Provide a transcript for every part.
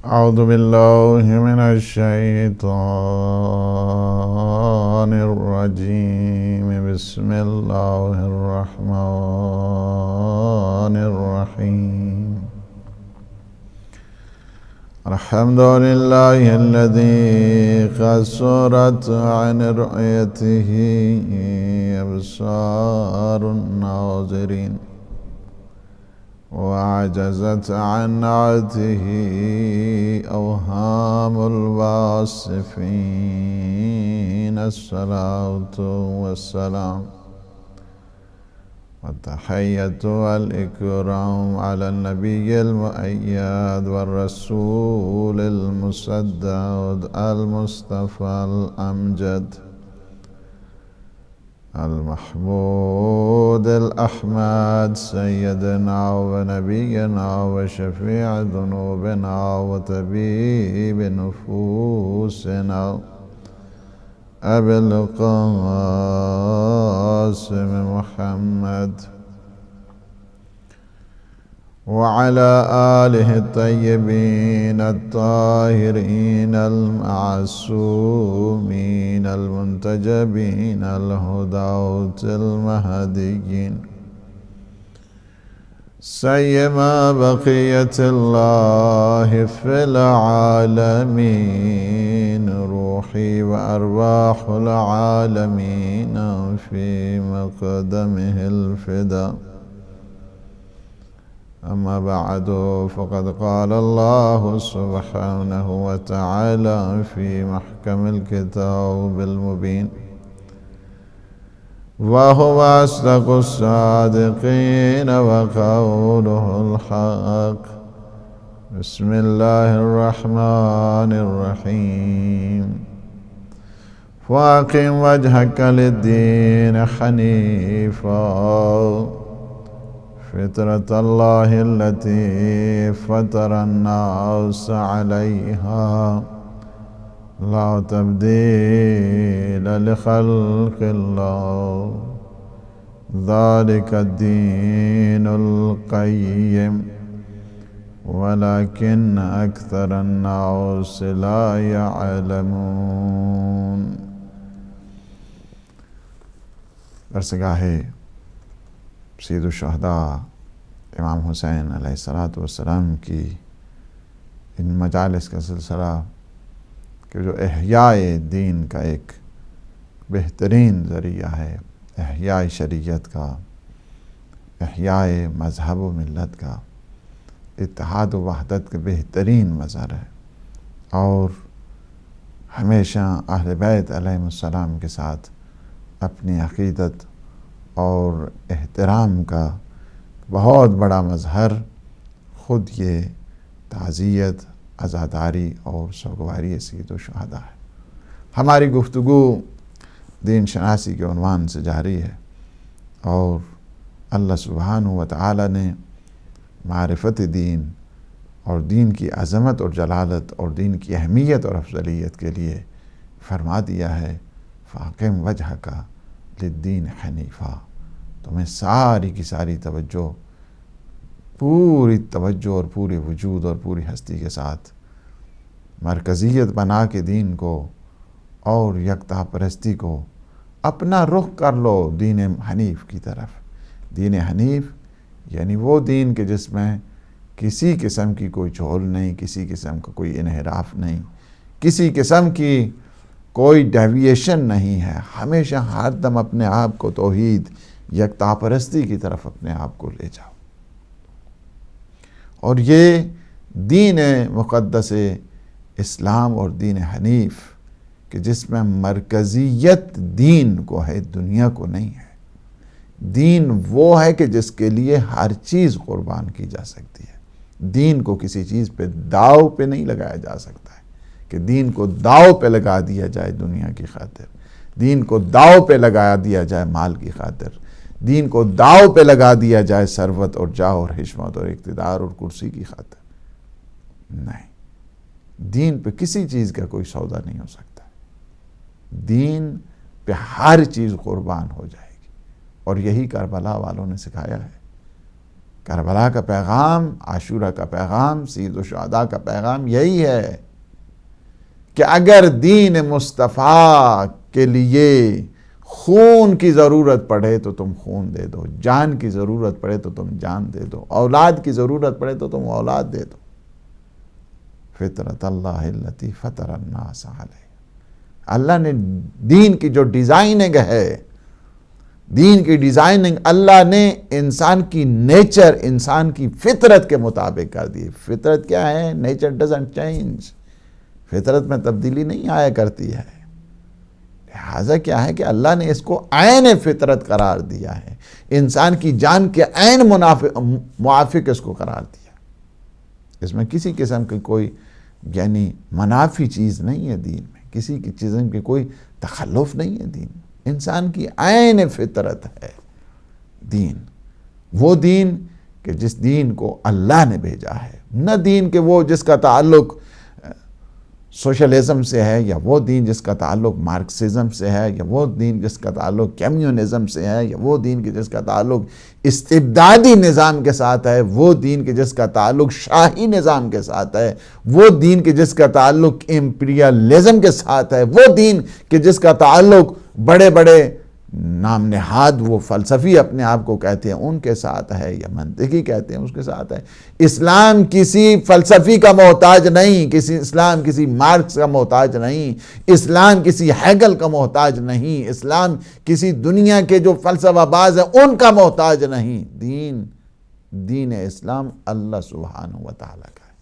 أعوذ بالله من الشيطان الرجيم. بسم الله الرحمن الرحيم. الحمد لله الذي قصرت عن رؤيته أبصار الناظرين وعجزت عن نعته أوهام الواصفين. الصلاة والسلام والتحية والإكرام على النبي المؤيد والرسول المسدد المصطفى الأمجد المحمود الأحمد سيدنا ونبينا وشفيع ذنوبنا وطبيب نفوسنا أبي القاسم محمد وعلى آله الطيبين الطاهرين المعصومين المنتجبين الهداة المهديين سيما بقية الله في العالمين. روحي وأرواح العالمين في مقدمه الفداء. أما بعد، فقد قال الله سبحانه وتعالى في محكم الكتاب المبين: وهو أصدق الصادقين وقوله الحق. بسم الله الرحمن الرحيم. فأقم وجهك للدين حنيفا فطرة الله التي فطر الناس عليها لا تبديل لخلق الله ذلك الدين القيم ولكن أكثر الناس لا يعلمون. درسگاہ سید الشہداء امام حسین علیہ السلام کی ان مجالس کا سلسلہ کہ جو احیاء دین کا ایک بہترین ذریعہ ہے، احیاء شریعت کا، احیاء مذہب و ملت کا، اتحاد و وحدت کا بہترین مظہر ہے، اور ہمیشہ اہل بیت علیہم السلام کے ساتھ اپنی عقیدت اور احترام کا بہت بڑا مظہر خود یہ تعزیت، عزاداری اور سوگواری سید الشہداء ہے۔ ہماری گفتگو دین شناسی کے عنوان سے جاری ہے، اور اللہ سبحانہ و تعالی نے معرفت دین اور دین کی عظمت اور جلالت اور دین کی اہمیت اور افضلیت کے لیے فرما دیا ہے: فاقم وجہک للدین حنیفا۔ تمہیں ساری کی ساری توجہ، پوری توجہ اور پورے وجود اور پوری ہستی کے ساتھ مرکزیت بنا کے دین کو اور یکتا پرستی کو اپنا رخ کر لو دین حنیف کی طرف۔ دین حنیف یعنی وہ دین کہ جس میں کسی قسم کی کوئی جھول نہیں، کسی قسم کا کوئی انحراف نہیں، کسی قسم کی کوئی ڈیویشن نہیں ہے۔ ہمیشہ ہر دم اپنے آپ کو توحید، یکتا پرستی کی طرف اپنے آپ کو لے جاؤ، اور یہ دین مقدس اسلام اور دین حنیف کہ جس میں مرکزیت دین کو ہے، دنیا کو نہیں ہے۔ دین وہ ہے کہ جس کے لیے ہر چیز قربان کی جا سکتی ہے۔ دین کو کسی چیز پہ داؤ پہ نہیں لگایا جا سکتا ہے کہ دین کو داؤ پہ لگا دیا جائے دنیا کی خاطر، دین کو داؤ پہ لگا دیا جائے مال کی خاطر، دین کو داؤ پہ لگا دیا جائے ثروت اور جاہ اور حشمت اور اقتدار اور کرسی کی خاطر۔ نہیں، دین پہ کسی چیز کا کوئی سودا نہیں ہو سکتا۔ دین پہ ہر چیز قربان ہو جائے گی، اور یہی کربلا والوں نے سکھایا ہے۔ کربلا کا پیغام، عاشورہ کا پیغام، سید الشہداء کا پیغام یہی ہے کہ اگر دین مصطفیٰ کے لیے خون کی ضرورت پڑے تو تم خون دے دو، جان کی ضرورت پڑے تو تم جان دے دو، اولاد کی ضرورت پڑے تو تم اولاد دے دو۔ فطرت اللہ التی فطر الناس علیہ، اللہ نے دین کی جو ڈیزائننگ ہے، دین کی ڈیزائننگ اللہ نے انسان کی نیچر، انسان کی فطرت کے مطابق کر دی۔ فطرت کیا ہے؟ نیچر ڈزنٹ چینج، فطرت میں تبدیلی نہیں آیا کرتی ہے۔ لہٰذا کیا ہے کہ اللہ نے اس کو عین فطرت قرار دیا ہے، انسان کی جان کے عین موافق اس کو قرار دیا۔ اس میں کسی قسم کی کوئی یعنی منافی چیز نہیں ہے دین میں، کسی کی چیزوں کی کوئی تخلف نہیں ہے دین میں، انسان کی عین فطرت ہے دین، وہ دین کہ جس دین کو اللہ نے بھیجا ہے، نہ دین کہ وہ جس کا تعلق سوشلزم سے ہے، یا وہ دین جس کا تعلق مارکسزم سے ہے، یا وہ دین جس کا تعلق کمیونزم سے ہے، یا وہ دین جس کا تعلق استبدادی نظام کے ساتھ ہے، وہ دین جس کا تعلق شاہی نظام کے ساتھ ہے، وہ دین جس کا تعلق امپیریلزم کے ساتھ ہے، وہ دین جس کا تعلق بڑے بڑے نام نہاد وہ فلسفی اپنے آپ کو کہتے ہیں ان کے ساتھ ہے، یا منطقی کہتے ہیں اس کے ساتھ ہے۔ اسلام کسی فلسفی کا محتاج نہیں، اسلام کسی مارکس کا محتاج نہیں، اسلام کسی ہیگل کا محتاج نہیں، اسلام کسی دنیا کے جو فلسفہ باز ہیں ان کا محتاج نہیں۔ دین اسلام اللہ سبحانہ و تعالیٰ کا ہے،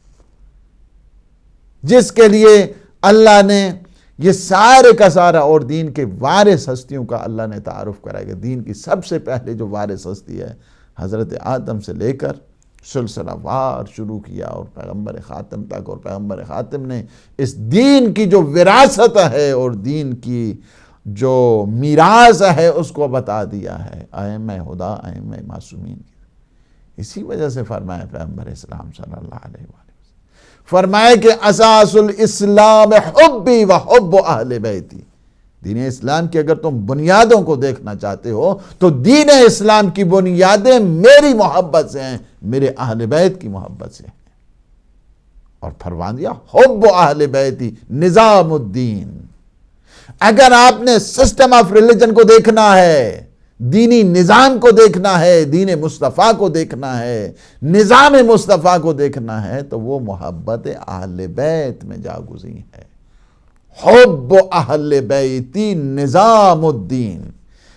جس کے لیے اللہ نے یہ سارے کا سارا، اور دین کے وارث ہستیوں کا اللہ نے تعارف کرائے گا۔ دین کی سب سے پہلے جو وارث ہستی ہے، حضرت آدم سے لے کر سلسلہ وار شروع کیا اور پیغمبر خاتم تک، اور پیغمبر خاتم نے اس دین کی جو وراثت ہے اور دین کی جو میراث ہے اس کو بتا دیا ہے ائمہ خدا، ائمہ معصومین کی۔ اسی وجہ سے فرمایا پیغمبر اسلام صلی اللہ علیہ وآلہ فرمائے کہ اساس الاسلام حبی و حب اہل بیتی، دین اسلام کی اگر تم بنیادوں کو دیکھنا چاہتے ہو تو دین اسلام کی بنیادیں میری محبت سے ہیں، میرے اہل بیت کی محبت سے ہیں۔ اور فرمان دیا حب اہل بیتی نظام الدین۔ اگر آپ نے سسٹم آف ریلیجن کو دیکھنا ہے، دینی نظام کو دیکھنا ہے، دین مصطفیٰ کو دیکھنا ہے، نظام مصطفیٰ کو دیکھنا ہے، تو وہ محبت اہل بیت میں جا گزری ہے۔ حب اہل بیتی نظام الدین،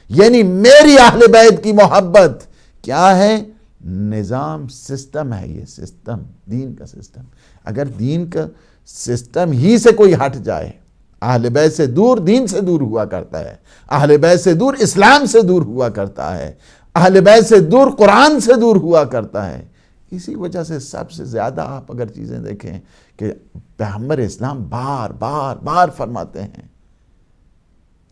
یعنی میری اہل بیت کی محبت کیا ہے؟ نظام، سسٹم ہے، یہ سسٹم دین کا سسٹم۔ اگر دین کا سسٹم ہی سے کوئی ہٹ جائے، اہل بیت سے دور دین سے دور ہوا کرتا ہے، اہل بیت سے دور اسلام سے دور ہوا کرتا ہے، اہل بیت سے دور قرآن سے دور ہوا کرتا ہے۔ اسی وجہ سے سب سے زیادہ آپ اگر چیزیں دیکھیں کہ پیغمبر اسلام بار بار بار فرماتے ہیں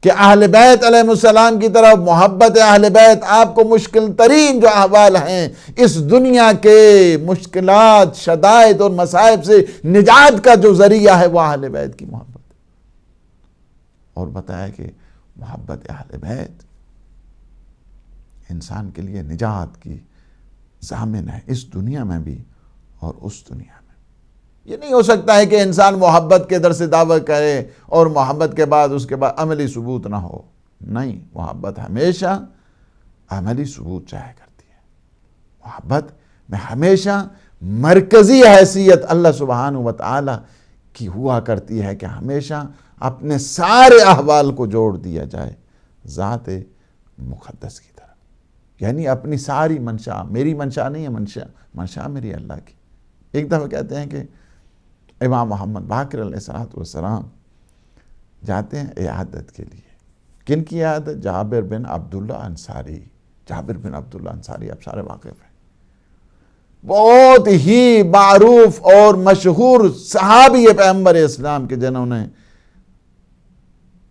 کہ اہل بیت علیہ السلام کی طرف محبت اہل بیت آپ کو مشکل ترین جو احوال ہیں، اس دنیا کے مشکلات، شدائد اور مصائب سے نجات کا جو ذریعہ ہے وہ اہل بیت کی محبت، اور بتایا کہ محبت اہل بیت انسان کے لیے نجات کی ضامن ہے، اس دنیا میں بھی اور اس دنیا میں۔ یہ نہیں ہو سکتا ہے کہ انسان محبت کے در سے دعویٰ کرے اور محبت کے بعد اس کے بعد عملی ثبوت نہ ہو۔ نہیں، محبت ہمیشہ عملی ثبوت چاہے کرتی ہے۔ محبت میں ہمیشہ مرکزی حیثیت اللہ سبحانہ و تعالی کی ہوا کرتی ہے کہ ہمیشہ اپنے سارے احوال کو جوڑ دیا جائے ذات مقدس کی طرف، یعنی اپنی ساری منشا، میری منشا نہیں ہے، منشا میری اللہ کی۔ ایک دفعہ کہتے ہیں کہ امام محمد باقر علیہ السلام جاتے ہیں عیادت کے لیے۔ کن کی عیادت؟ جابر بن عبداللہ انصاری۔ جابر بن عبداللہ انصاری آپ سارے واقف ہیں، بہت ہی معروف اور مشہور صحابی پیغمبر اسلام کے جنہوں نے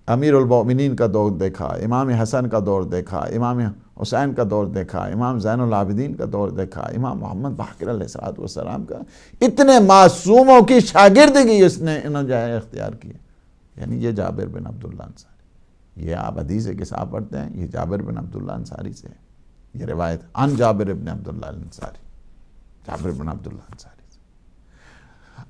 امیر المومنین کا دور دیکھا، امام حسن کا دور دیکھا، امام حسین کا دور دیکھا، امام زین العابدین کا دور دیکھا، امام محمد باقر علیہ السلام کا، اتنے معصوموں کی شاگردگی انہوں جو ہے اختیار کی، یعنی یہ جابر بن عبداللہ انصاری۔ یہ آپ حدیث کے ساتھ پڑھتے ہیں، یہ جابر بن عبداللہ انصاری سے ہے یہ روایت، عن جابر بن عبداللہ انصاری۔ جابر بن عبداللہ انصاری سے۔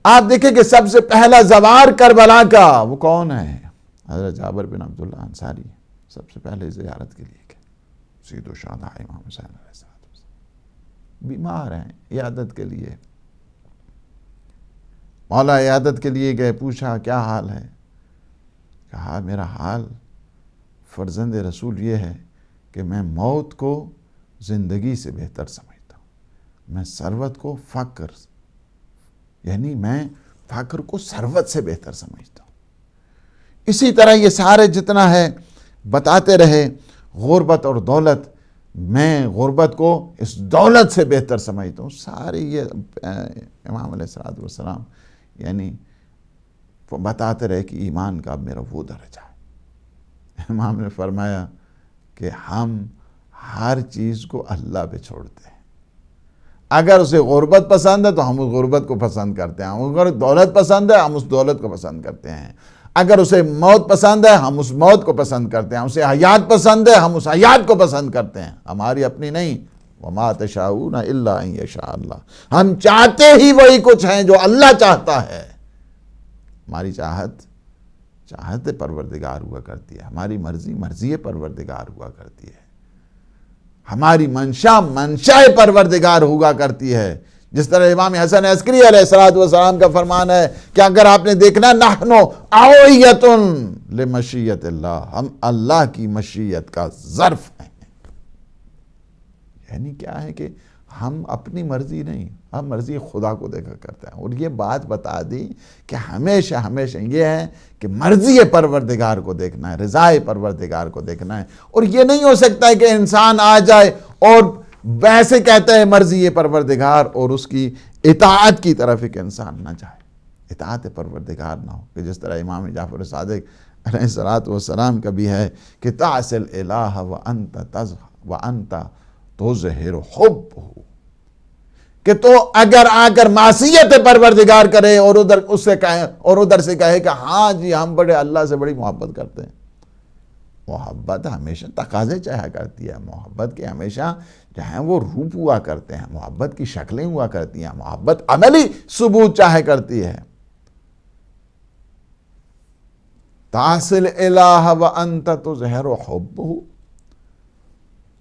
آپ دیکھیں کہ سب سے پہلا زوار کربلا کا وہ کون ہے؟ حضرت جابر بن عبداللہ انصاری سب سے پہلے زیارت کے لیے گئے، سید الشہداء امام حسین علیہ السلام بیمار ہیں، عیادت کے لیے مولا عیادت کے لیے گئے، پوچھا کیا حال ہے؟ کہا میرا حال فرزند رسول یہ ہے کہ میں موت کو زندگی سے بہتر سمجھتا ہوں، میں ثروت کو فقر، یعنی میں فقر کو ثروت سے بہتر سمجھتا ہوں۔ اسی طرح یہ سارے جتنا ہے بتاتے رہے غربت اور دولت، میں غربت کو اس دولت سے بہتر سمجھتا ہوں۔ سارے یہ امام علیہ السلام یعنی بتاتے رہے کہ ایمان کا اب میرا وہ درجہ ہے۔ امام نے فرمایا کہ ہم ہر چیز کو اللہ پہ چھوڑتے ہیں، اگر اسے غربت پسند ہے تو ہم اس غربت کو پسند کرتے ہیں، اگر دولت پسند ہے ہم اس دولت کو پسند کرتے ہیں، اگر اسے موت پسند ہے ہم اس موت کو پسند کرتے ہیں، اسے حیات پسند ہے ہم اس حیات کو پسند کرتے ہیں، ہماری اپنی نہیں۔ وَمَا تَشَاءُونَ إِلَّا أَن يَشَاءَ اللَّهُ، ہم چاہتے ہی وہی کچھ ہیں جو اللہ چاہتا ہے۔ ہماری چاہت پروردگار ہوا کرتی ہے، ہماری مرضی پروردگار ہوا کرتی ہے، ہماری منشا پروردگار ہوا کرتی ہے۔ جس طرح امام حسن عسکری علیہ السلام کا فرمان ہے کہ اگر آپ نے دیکھنا نحن اوعیۃ لمشیۃ اللہ، ہم اللہ کی مشیت کا ظرف ہیں۔ یعنی کیا ہے کہ ہم اپنی مرضی نہیں، ہم مرضی خدا کو دیکھا کرتے ہیں۔ اور یہ بات بتا دی کہ ہمیشہ یہ ہے کہ مرضی پروردگار کو دیکھنا ہے، رضائے پروردگار کو دیکھنا ہے۔ اور یہ نہیں ہو سکتا ہے کہ انسان آ جائے اور ویسے کہتا ہے مرضی پروردگار اور اس کی اطاعت کی طرف ایک انسان نہ جائے، اطاعت پروردگار نہ ہو، کہ جس طرح امام جعفر صادق علیہ السلام کا بھی ہے کہ تعصی الالہ وانت تظہر حبہ، کہ تو اگر آ کر معصیت پروردگار کرے اور ادھر سے کہے کہ ہاں جی ہم بڑے اللہ سے بڑی محبت کرتے ہیں۔ محبت ہمیشہ تقاضے چاہا کرتی ہے، محبت کے ہمیشہ جو ہیں وہ روپ ہوا کرتے ہیں، محبت کی شکلیں ہوا کرتی ہیں، محبت عملی ثبوت چاہے کرتی ہے۔ تعصی الالہ وانت تظہر حبہ،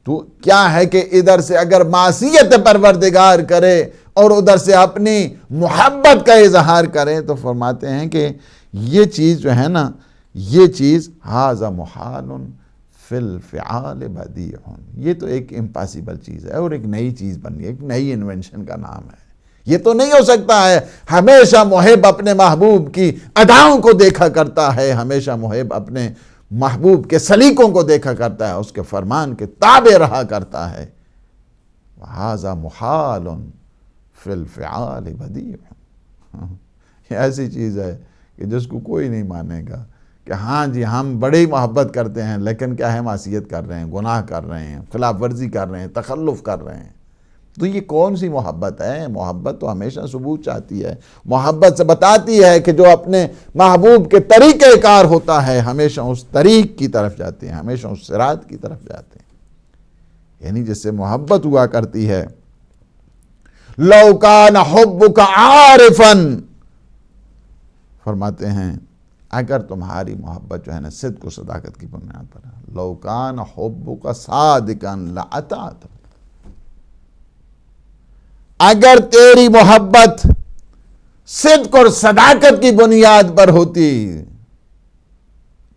تو کیا ہے کہ ادھر سے اگر معصیت پروردگار کرے اور ادھر سے اپنی محبت کا اظہار کرے تو فرماتے ہیں کہ یہ چیز جو ہے نا، یہ چیز ھذا محال فی الفعال بدیع، یہ تو ایک امپاسبل چیز ہے اور ایک نئی چیز بن گئی، ایک نئی انوینشن کا نام ہے۔ یہ تو نہیں ہو سکتا ہے، ہمیشہ محب اپنے محبوب کی اداؤں کو دیکھا کرتا ہے، ہمیشہ محب اپنے محبوب کے سلیقوں کو دیکھا کرتا ہے، اس کے فرمان کے تابع رہا کرتا ہے۔ وَهَذَا مُحَالٌ فِي الْفِعَالِ بَدِيعٌ، یہ ایسی چیز ہے کہ جس کو کوئی نہیں مانے گا کہ ہاں جی ہم بڑی محبت کرتے ہیں لیکن کیا ہے معصیت کر رہے ہیں، گناہ کر رہے ہیں، خلاف ورزی کر رہے ہیں، تخلف کر رہے ہیں۔ تو یہ کون سی محبت ہے؟ محبت تو ہمیشہ ثبوت چاہتی ہے، محبت سے بتاتی ہے کہ جو اپنے محبوب کے طریقہ کار ہوتا ہے ہمیشہ اس طریق کی طرف جاتے ہیں، ہمیشہ اس صراط کی طرف جاتے ہیں، یعنی جس سے محبت ہوا کرتی ہے۔ لَوْ كَانَ حُبُّكَ عَارِفًا، فرماتے ہیں اگر تمہاری محبت جو ہے نا صدق و صداقت کی بنیاد پر ہے، لَوْ كَانَ حُبُّكَ صَادِقًا لَأَطَعْتَ، اگر تیری محبت صدق اور صداقت کی بنیاد پر ہوتی،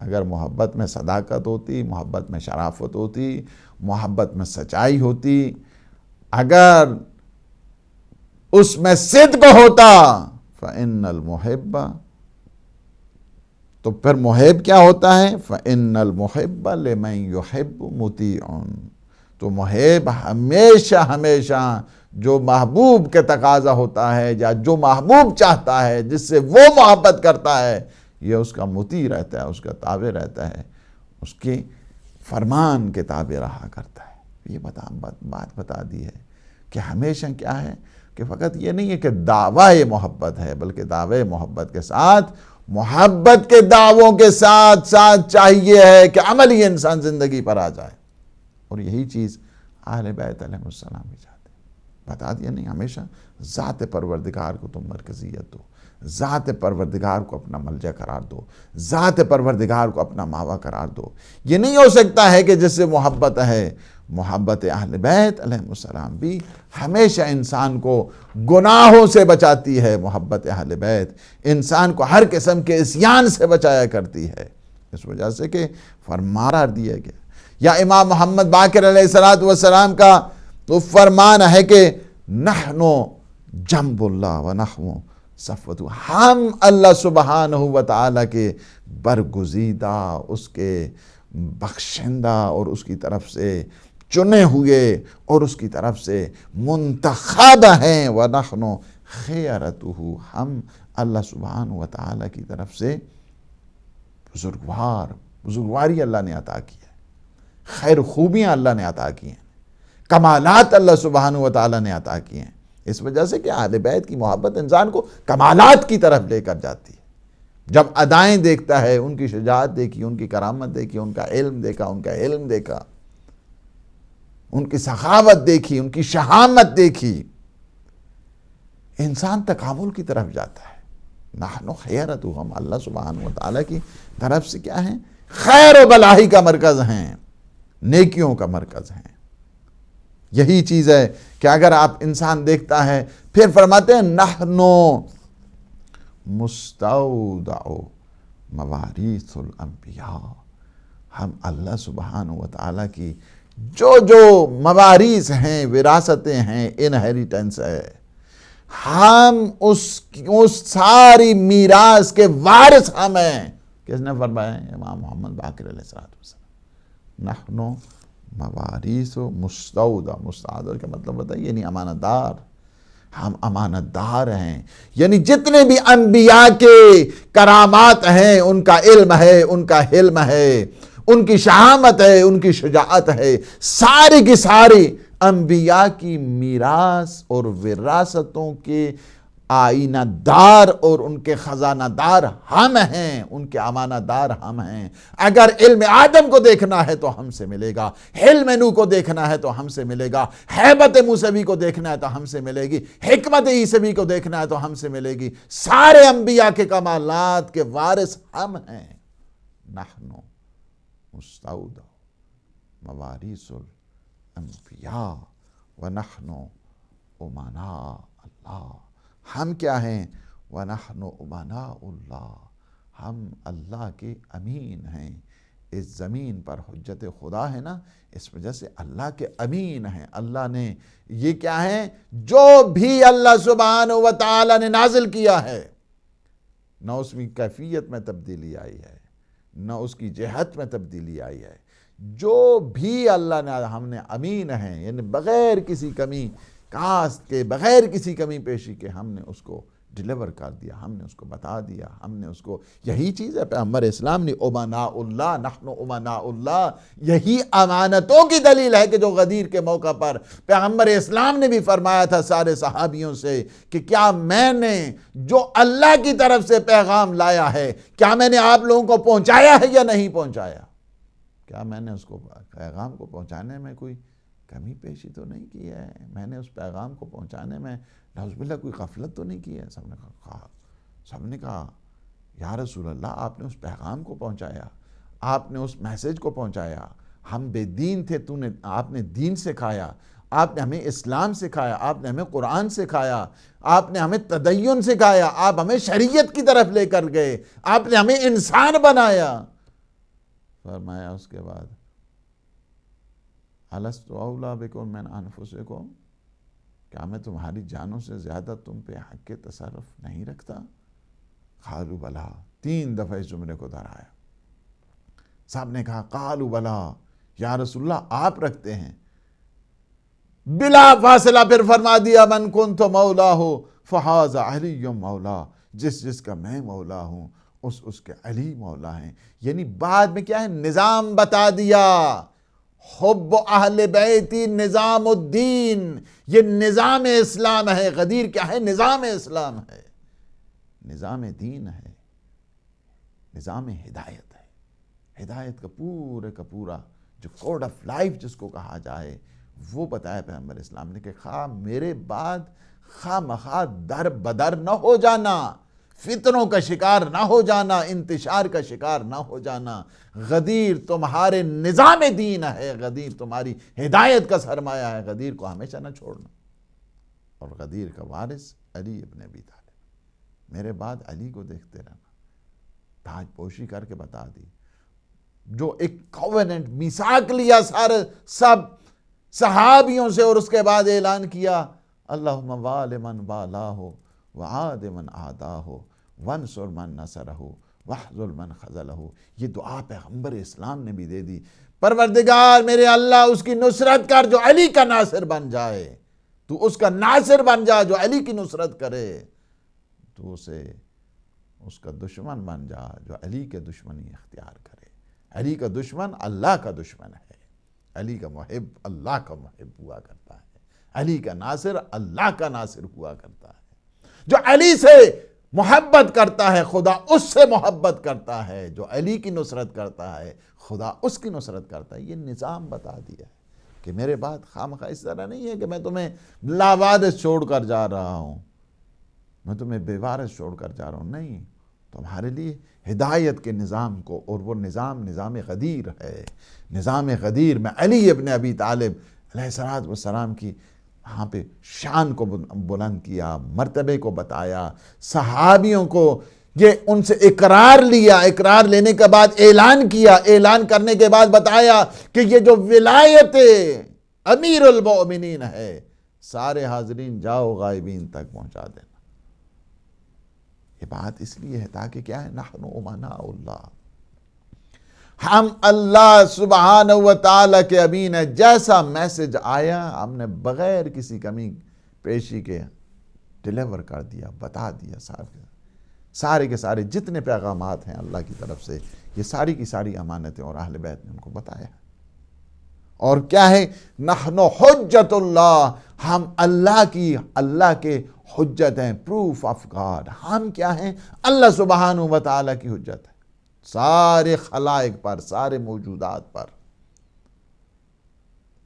اگر محبت میں صداقت ہوتی، محبت میں شرافت ہوتی، محبت میں سچائی ہوتی، اگر اس میں صدق ہوتا، فَإِنَّ الْمُحِبَّ، تو پھر محب کیا ہوتا ہے؟ فَإِنَّ الْمُحِبَّ لِمَنْ يُحِبُّ مُطِيعٌ، تو محب ہمیشہ جو محبوب کے تقاضا ہوتا ہے یا جو محبوب چاہتا ہے، جس سے وہ محبت کرتا ہے، یہ اس کا مطیع رہتا ہے، اس کا تابع رہتا ہے، اس کے فرمان کے تابع رہا کرتا ہے۔ یہ بات بتا دی ہے کہ ہمیشہ کیا ہے کہ فقط یہ نہیں ہے کہ دعوی محبت ہے، بلکہ دعوی محبت کے ساتھ، محبت کے دعووں کے ساتھ چاہیے ہے کہ عملی انسان زندگی پر آ جائے، اور یہی چیز اہل بیت علیہ السلام بھی چاہتے ہیں۔ بتا دیا نہیں، ہمیشہ ذات پروردگار کو تم مرکزیت دو، ذات پروردگار کو اپنا ملجا قرار دو، ذات پروردگار کو اپنا ماوا قرار دو۔ یہ نہیں ہو سکتا ہے کہ جس سے محبت ہے، محبت اہل بیت علیہ السلام بھی ہمیشہ انسان کو گناہوں سے بچاتی ہے، محبت اہل بیت انسان کو ہر قسم کے عصیان سے بچایا کرتی ہے، اس وجہ سے کہ فرمان دیا گیا۔ یا امام محمد باقر علیہ السلام کا تو فرمان ہے کہ نحنو جنب اللہ و نحنو صفوتہ، ہم اللہ سبحانہ و تعالیٰ کے برگزیدہ، اس کے بخشندہ اور اس کی طرف سے چنے ہوئے اور اس کی طرف سے منتخب ہیں، وَنَحْنُ خِيَرَتُهُ، ہم اللہ سبحانہ و تعالیٰ کی طرف سے بزرگواری اللہ نے عطا کی ہے، خیر خوبیاں اللہ نے عطا کی ہیں، کمالات اللہ سبحانہ و تعالیٰ نے عطا کی ہیں۔ اس وجہ سے کہ اہل بیت کی محبت انسان کو کمالات کی طرف لے کر جاتی ہے۔ جب ادائیں دیکھتا ہے، ان کی شجاعت دیکھی، ان کی کرامت دیکھی، ان کا علم دیکھا، ان کا علم دیکھا، ان کی سخاوت دیکھی، ان کی شہامت دیکھی، انسان تکامل کی طرف جاتا ہے۔ نحن خیرتہ، ہم اللہ سبحانہ و تعالیٰ کی طرف سے کیا ہیں؟ خیر و بلائی کا مرکز ہیں، نیکیوں کا مرکز ہیں۔ یہی چیز ہے کہ اگر آپ انسان دیکھتا ہے، پھر فرماتے ہیں نحن مستودع مواریث الانبیاء، ہم اللہ سبحانہ و تعالیٰ کی جو مواریث ہیں، وراثتیں ہیں، انہیریٹنس ہے، ہم اس ساری میراث کے وارث ہم ہیں۔ کس نے فرمایا ہے؟ امام محمد باقر علیہ السلام۔ نحن مواریث و مستودع، مستودع کا مطلب ہوتا ہے یعنی امانت دار، ہم امانت دار ہیں، یعنی جتنے بھی انبیاء کے کرامات ہیں، ان کا علم ہے، ان کا حلم ہے، ان کی شہامت ہے، ان کی شجاعت ہے، ساری کی ساری انبیاء کی میراث اور وراثتوں کے آئینہ دار اور ان کے خزانہ دار ہم ہیں، ان کے امانت دار ہم ہیں۔ اگر علم آدم کو دیکھنا ہے تو ہم سے ملے گا، حلم نوح کو دیکھنا ہے تو ہم سے ملے گا، ہیبت موسوی کو دیکھنا ہے تو ہم سے ملے گی، حکمت عیسوی کو دیکھنا ہے تو ہم سے ملے گی، سارے انبیاء کے کمالات کے وارث ہم ہیں۔ نحن مستودع مواریث الانبیاء ونحن امناء اللہ، ہم کیا ہیں؟ وَنَحْنُ أُمَنَاءُ اللَّهِ، ہم اللہ کے امین ہیں۔ اس زمین پر حجت خدا ہے نا، اس وجہ سے اللہ کے امین ہیں۔ اللہ نے یہ کیا ہے؟ جو بھی اللہ سبحانہ و تعالیٰ نے نازل کیا ہے، نہ اس میں کیفیت میں تبدیلی آئی ہے، نہ اس کی جہت میں تبدیلی آئی ہے، جو بھی اللہ نے، ہم نے امین ہیں، یعنی بغیر کسی کمی کاسٹ کے، بغیر کسی کمی پیشی کے ہم نے اس کو ڈیلیور کر دیا، ہم نے اس کو بتا دیا، ہم نے اس کو، یہی چیز ہے پیغمبر اسلام نے امناء اللہ، نحن امناء اللہ، یہی امانتوں کی دلیل ہے کہ جو غدیر کے موقع پر پیغمبر اسلام نے بھی فرمایا تھا سارے صحابیوں سے کہ کیا میں نے جو اللہ کی طرف سے پیغام لایا ہے، کیا میں نے آپ لوگوں کو پہنچایا ہے یا نہیں پہنچایا؟ کیا میں نے اس کو پیغام کو پہنچانے میں کوئی کمی پیشی تو نہیں کی ہے؟ میں نے اس پیغام کو پہنچانے میں نعوذ باللہ کوئی غفلت تو نہیں کی ہے؟ سب نے کہا یا رسول اللہ، آپ نے اس پیغام کو پہنچایا، آپ نے اس میسیج کو پہنچایا، ہم بے دین تھے، آپ نے دین سکھایا، آپ نے ہمیں اسلام سکھایا، آپ نے ہمیں قرآن سکھایا، آپ نے ہمیں تدین سکھایا، آپ ہمیں شریعت کی طرف لے کر گئے، آپ نے ہمیں انسان بنایا۔ فرمایا اس کے بعد الست اولیٰ بکم من انفسکم، کیا میں تمہاری جانوں سے زیادہ تم پہ حق کے تصرف نہیں رکھتا؟ قالوا بلا، 3 دفعہ اس جملے کو دہرایا۔ صاحب نے کہا قالوا بلا یا رسول اللہ آپ رکھتے ہیں۔ بلا فاصلہ پھر فرما دیا من کنت مولاہ فہذا علی مولا، جس کا میں مولا ہوں اس کے علی مولا ہیں۔ یعنی بعد میں کیا ہے؟ نظام بتا دیا، حب اہل بیتی نظام الدین، یہ نظام اسلام ہے۔ غدیر کیا ہے؟ نظام اسلام ہے، نظام دین ہے، نظام ہدایت ہے۔ ہدایت کا پورا جو کوڈ آف لائف جس کو کہا جائے، وہ بتایا پیغمبر اسلام نے کہ خواہ میرے بعد خواہ مخواہ در بدر نہ ہو جانا، فتنوں کا شکار نہ ہو جانا، انتشار کا شکار نہ ہو جانا، غدیر تمہارے نظام دین ہے، غدیر تمہاری ہدایت کا سرمایہ ہے، غدیر کو ہمیشہ نہ چھوڑنا۔ اور غدیر کا وارث علی ابن ابی طالب، میرے بعد علی کو دیکھتے رہنا۔ تاج پوشی کر کے بتا دی، جو ایک کووننٹ میثاق لیا سارے سب صحابیوں سے، اور اس کے بعد اعلان کیا اللہم وال من والاہ وعاد من عاداہ وانصر من نصرہ واخذل من خذلہ۔ یہ دعا پیغمبر اسلام نے بھی دے دی، پروردگار میرے اللہ اس کی نصرت کر جو علی کا ناصر بن جائے، تو اس کا ناصر بن جا جو علی کی نصرت کرے، تو اسے اس کا دشمن بن جا جو علی کے دشمنی اختیار کرے۔ علی کا دشمن اللہ کا دشمن ہے، علی کا محب اللہ کا محب ہوا کرتا ہے، علی کا ناصر اللہ کا ناصر ہوا کرتا ہے۔ جو علی سے محبت کرتا ہے خدا اس سے محبت کرتا ہے، جو علی کی نصرت کرتا ہے خدا اس کی نصرت کرتا ہے۔ یہ نظام بتا دیا ہے کہ میرے بعد خامخواہ اس طرح نہیں ہے کہ میں تمہیں لاوارث چھوڑ کر جا رہا ہوں، میں تمہیں بے وارث چھوڑ کر جا رہا ہوں، نہیں، تمہارے لیے ہدایت کے نظام کو، اور وہ نظام غدیر ہے۔ نظام غدیر میں علی ابن ابی طالب علیہ السلام کی وہاں پہ شان کو بلند کیا، مرتبے کو بتایا، صحابیوں کو یہ ان سے اقرار لیا، اقرار لینے کے بعد اعلان کیا، اعلان کرنے کے بعد بتایا کہ یہ جو ولایت امیر المؤمنین ہے، سارے حاضرین جاؤ غائبین تک پہنچا دینا۔ یہ بات اس لیے ہے تاکہ کیا ہے، نحن امناء اللہ، ہم اللہ سبحانہ و تعالیٰ کے امین ہے، جیسا میسج آیا ہم نے بغیر کسی کمی پیشی کے ڈیلیور کر دیا، بتا دیا۔ سارے کے سارے جتنے پیغامات ہیں اللہ کی طرف سے، یہ ساری کی ساری امانتیں اور اہل بیت نے ان کو بتایا۔ اور کیا ہے، نحن حجت اللہ، ہم اللہ کے حجت ہیں، پروف آف گاڈ۔ ہم کیا ہیں، اللہ سبحانہ و تعالیٰ کی حجت ہے سارے خلائق پر، سارے موجودات پر،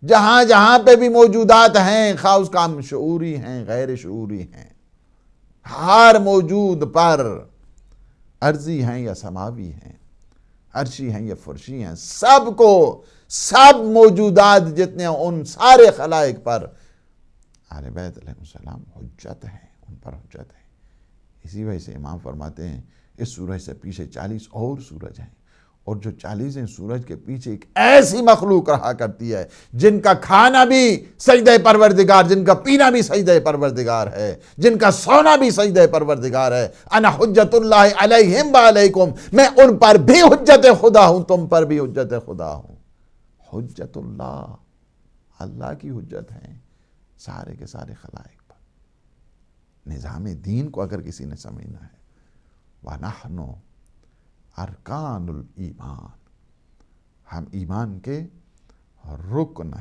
جہاں جہاں پہ بھی موجودات ہیں، خواہ اس کا ہم شعوری ہیں غیر شعوری ہیں، ہر موجود پر، ارضی ہیں یا سماوی ہیں، عرشی ہیں یا فرشی ہیں، سب کو، سب موجودات جتنے ہیں ان سارے خلائق پر اہل بیت علیہ السلام حجت ہیں، ان پر حجت ہے۔ اسی وجہ سے امام فرماتے ہیں اس سورج سے پیچھے 40 اور سورج ہیں، اور جو 40 سورج کے پیچھے ایک ایسی مخلوق رہا کرتی ہے جن کا کھانا بھی سجدہ پروردگار، جن کا پینا بھی سجدہ پروردگار ہے، جن کا سونا بھی سجدہ پروردگار ہے۔ انا حجت اللہ علیہم وعلیکم، میں ان پر بھی حجت خدا ہوں، تم پر بھی حجت خدا ہوں۔ حجت اللہ، اللہ کی حجت ہیں سارے کے سارے خلائق پر۔ نظام دین کو اگر کسی نے سمجھنا ہے، وَنَحْنُ ارکان الایمان، ہم ایمان کے رکن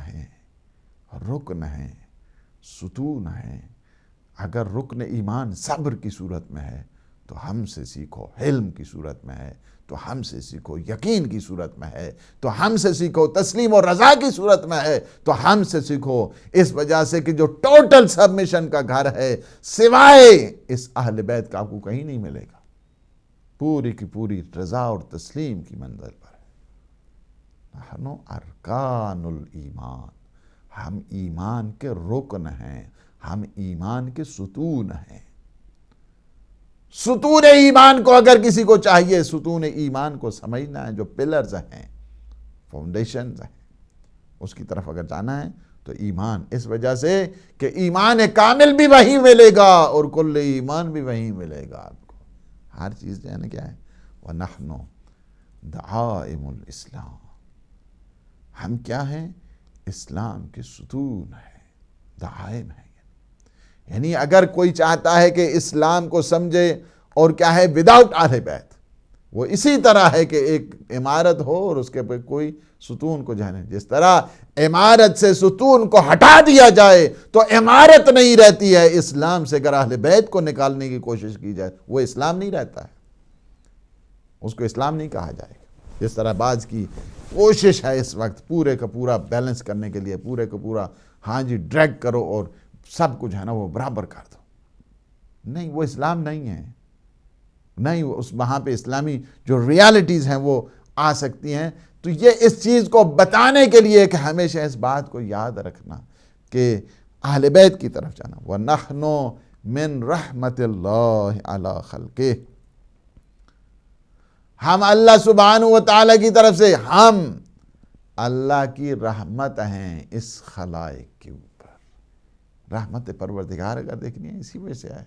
ہیں، ستون ہیں۔ اگر رکن ایمان صبر کی صورت میں ہے تو ہم سے سیکھو، حلم کی صورت میں ہے تو ہم سے سیکھو، یقین کی صورت میں ہے تو ہم سے سیکھو، تسلیم و رضا کی صورت میں ہے تو ہم سے سیکھو۔ اس وجہ سے کہ جو ٹوٹل سبمیشن کا گھر ہے سوائے اس اہل بیت کا آپ کو کہیں نہیں ملے گا، پوری کی پوری رضا اور تسلیم کی منزل پر ہے۔ نحن ارکان الایمان، ہم ایمان کے رکن ہیں، ہم ایمان کے ستون ہیں۔ ستون ایمان کو اگر کسی کو چاہیے، ستون ایمان کو سمجھنا ہے، جو پلرز ہیں، فاؤنڈیشنز ہیں، اس کی طرف اگر جانا ہے تو ایمان، اس وجہ سے کہ ایمان کامل بھی وہی ملے گا اور کل ایمان بھی وہی ملے گا آپ کو۔ ہر چیز جو ہے نا کیا ہے، وَنَحْنُ دَعَائِمُ الْإِسْلَامِ، ہم کیا ہیں، اسلام کے ستون ہیں، دعائم ہیں۔ یعنی اگر کوئی چاہتا ہے کہ اسلام کو سمجھے اور کیا ہے وداؤٹ اہل بیت، وہ اسی طرح ہے کہ ایک عمارت ہو اور اس کے پر کوئی ستون کو جانے، جس طرح عمارت سے ستون کو ہٹا دیا جائے تو عمارت نہیں رہتی ہے، اسلام سے اگر اہل بیت کو نکالنے کی کوشش کی جائے وہ اسلام نہیں رہتا ہے، اس کو اسلام نہیں کہا جائے گا۔ جس طرح بعض کی کوشش ہے اس وقت پورے کا پورا بیلنس کرنے کے لیے، پورے کا پورا ہاں جی ڈریگ کرو اور سب کچھ ہے نا وہ برابر کر دو. نہیں، وہ اسلام نہیں ہے. نہیں، وہاں پہ اسلامی جو ریالٹیز ہیں وہ آ سکتی ہیں. تو یہ اس چیز کو بتانے کے لیے کہ ہمیشہ اس بات کو یاد رکھنا کہ اہل بیت کی طرف جانا. وَنَحْنُ مِن رحمت اللہ علی خلقہ، ہم اللہ سبحانہ و تعالیٰ کی طرف سے، ہم اللہ کی رحمت ہیں اس خلائق کے اوپر. رحمت پروردگار اگر دیکھنی ہے اسی وجہ سے آئے.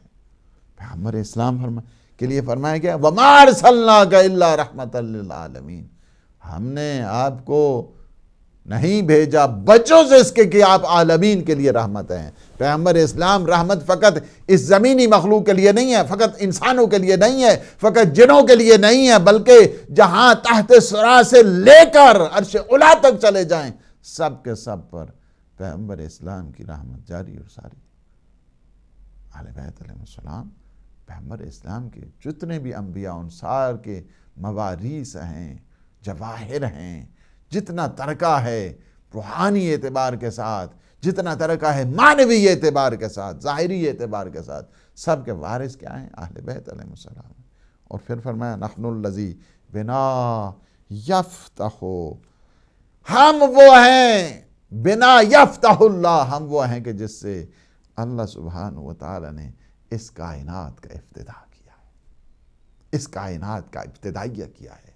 پیغمبر اسلام کے لیے فرمایا گیا وَمَا أَرْسَلْنَاكَ إِلَّا رَحْمَةً لِّلْعَالَمِينَ، ہم نے آپ کو نہیں بھیجا بچوں سے اس کے کہ آپ عالمین کے لیے رحمت ہیں. پیغمبر اسلام رحمت فقط اس زمینی مخلوق کے لیے نہیں ہے، فقط انسانوں کے لیے نہیں ہے، فقط جنوں کے لیے نہیں ہے، بلکہ جہاں تحت ثرا سے لے کر عرش علا تک چلے جائیں سب کے سب پر پیغمبر اسلام کی رحمت جاری اور ساری. اہل بیت علیہ السلام پیغمبر اسلام کے جتنے بھی انبیاء ان سار کے مواریث ہیں، جواہر ہیں. جتنا ترکہ ہے روحانی اعتبار کے ساتھ، جتنا ترکہ ہے معنوی اعتبار کے ساتھ، ظاہری اعتبار کے ساتھ، سب کے وارث کیا ہیں؟ اہل بیت علیہ السلام. اور پھر فرمایا نحن الذی بنا یفتح، ہم وہ ہیں بنا یفتح اللہ، ہم وہ ہیں کہ جس سے اللہ سبحانہ و تعالی نے اس کائنات کا افتتاح کیا ہے، اس کائنات کا ابتدائیہ کیا ہے،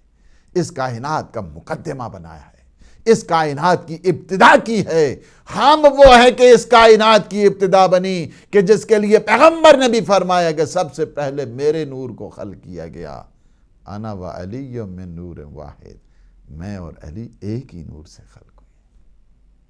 اس کائنات کا مقدمہ بنایا ہے، اس کائنات کی ابتدا کی ہے. ہم وہ ہیں کہ اس کائنات کی ابتدا بنی، کہ جس کے لیے پیغمبر نے بھی فرمایا کہ سب سے پہلے میرے نور کو خلق کیا گیا. انا و علی من نور واحد، میں اور علی ایک ہی نور سے خلق ہوئے.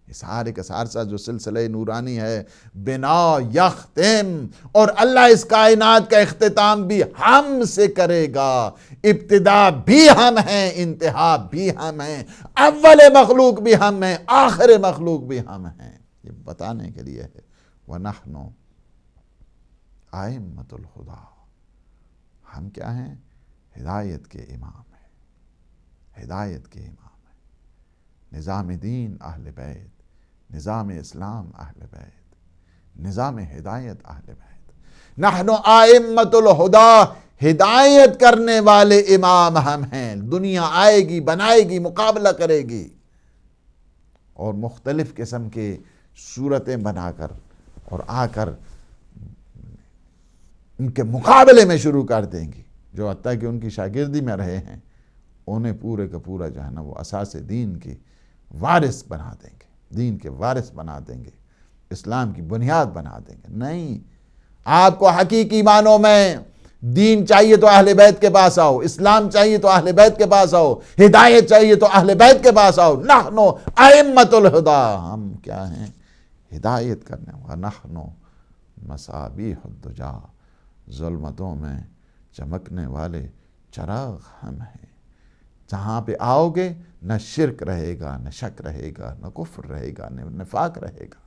یہ سارے کا سارسا جو سلسلہ نورانی ہے بنا یختم، اور اللہ اس کائنات کا اختتام بھی ہم سے کرے گا. ابتدا بھی ہم ہیں، انتہا بھی ہم ہیں، اول مخلوق بھی ہم ہیں، آخر مخلوق بھی ہم ہیں. یہ بتانے کے لیے ہے وَنَحْنُ أَئِمَّةُ الْهُدَىٰ، ہم کیا ہیں؟ ہدایت کے امام ہیں، ہدایت کے امام ہیں. نظام دین اہل بیت، نظام اسلام اہل بیت، نظام ہدایت اہل بیت. نحن آئمۃ الہدیٰ، ہدایت کرنے والے امام ہم ہیں. دنیا آئے گی، بنائے گی، مقابلہ کرے گی، اور مختلف قسم کے صورتیں بنا کر اور آ کر ان کے مقابلے میں شروع کر دیں گی. جو حتیٰ کہ ان کی شاگردی میں رہے ہیں انہیں پورے کا پورا جو ہے نا وہ اساس دین کی وارث بنا دیں گے، دین کے وارث بنا دیں گے، اسلام کی بنیاد بنا دیں گے. نہیں، آپ کو حقیقی معنوں میں دین چاہیے تو اہل بیت کے پاس آؤ، اسلام چاہیے تو اہل بیت کے پاس آؤ، ہدایت چاہیے تو اہل بیت کے پاس آؤ. نحن ائمۃ الہدیٰ، ہم کیا ہیں؟ ہدایت کرنے والے. نحن مصابیح الدجیٰ، ظلمتوں میں چمکنے والے چراغ ہم ہیں. جہاں پہ آؤ گے نہ شرک رہے گا، نہ شک رہے گا، نہ کفر رہے گا، نہ نفاق رہے گا.